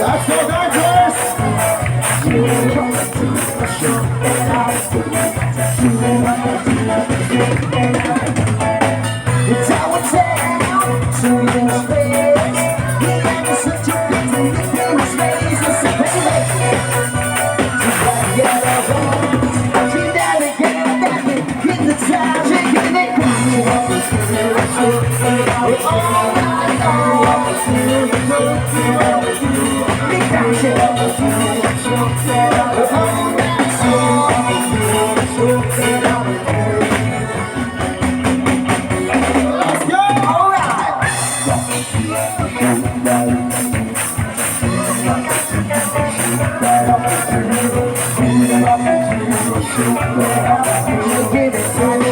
Let's go, dancers! It's our town, so we in space. We have to such a big thing, space. Listen, baby, you gotta get our bones. Keep that again, back in the time, shaking it. We're all night long. We can't shake up the we're all night long. Let's go! All right! Give it to me.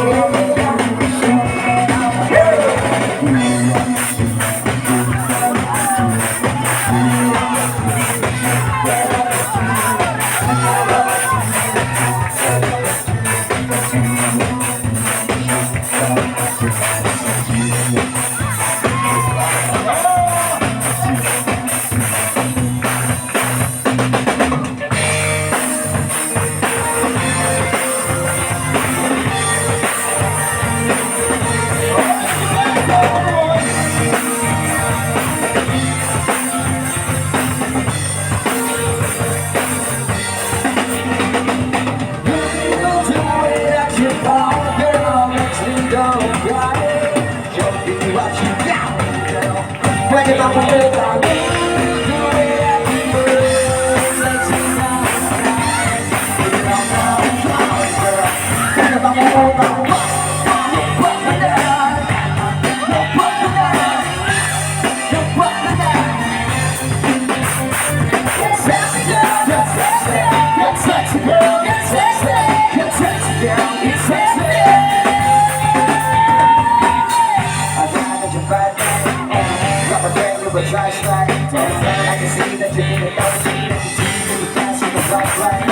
I can see that you need it, don't see that you see me fast in the bright light.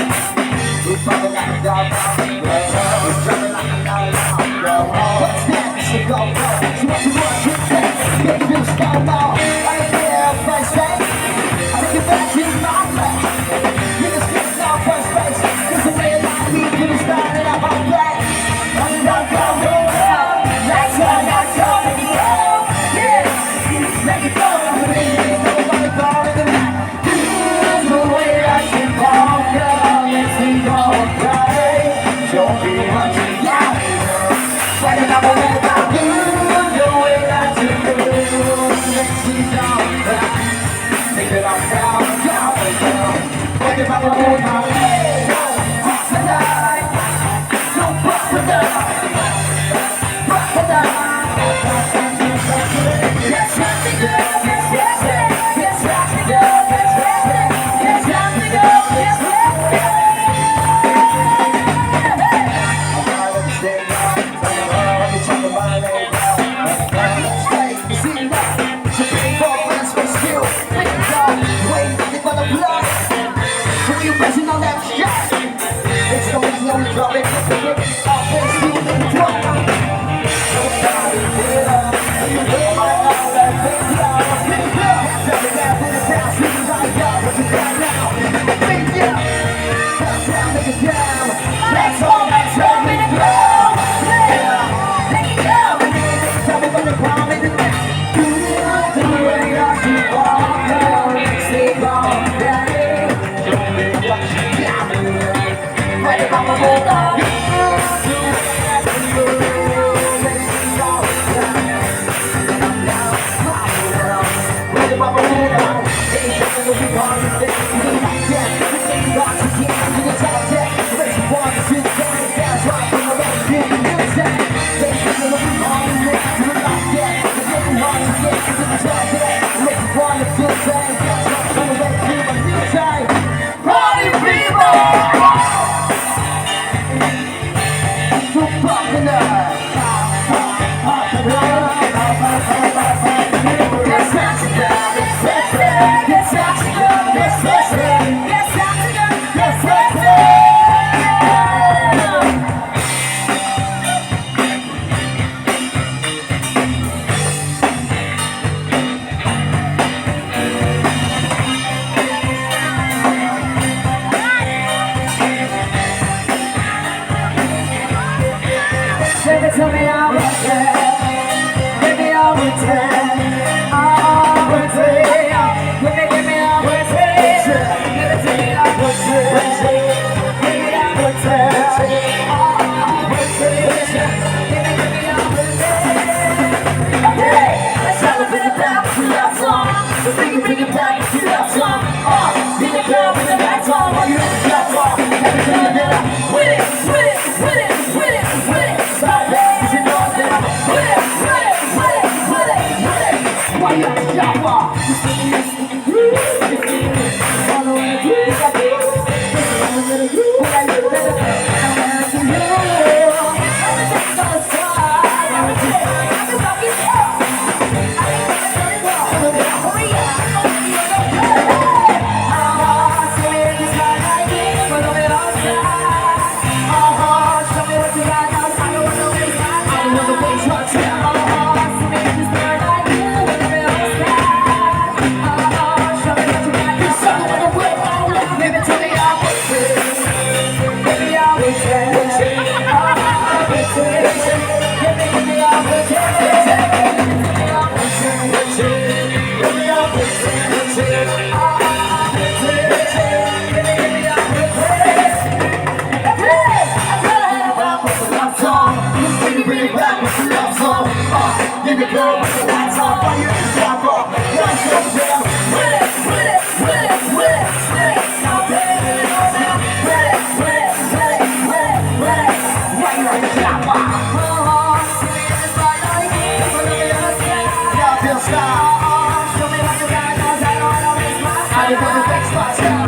We're fucking like a dog now, we're drumming like a dog now. What's that? So go, go. So what you want to take? Get you style now. I don't care if I say I take it back to my place. You just get now first place. Cause the way my people is starting up on play. I'm not gonna go down. That's all, yeah. Let me go. Don't be hunting, yeah. Fighting up a little about you.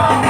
I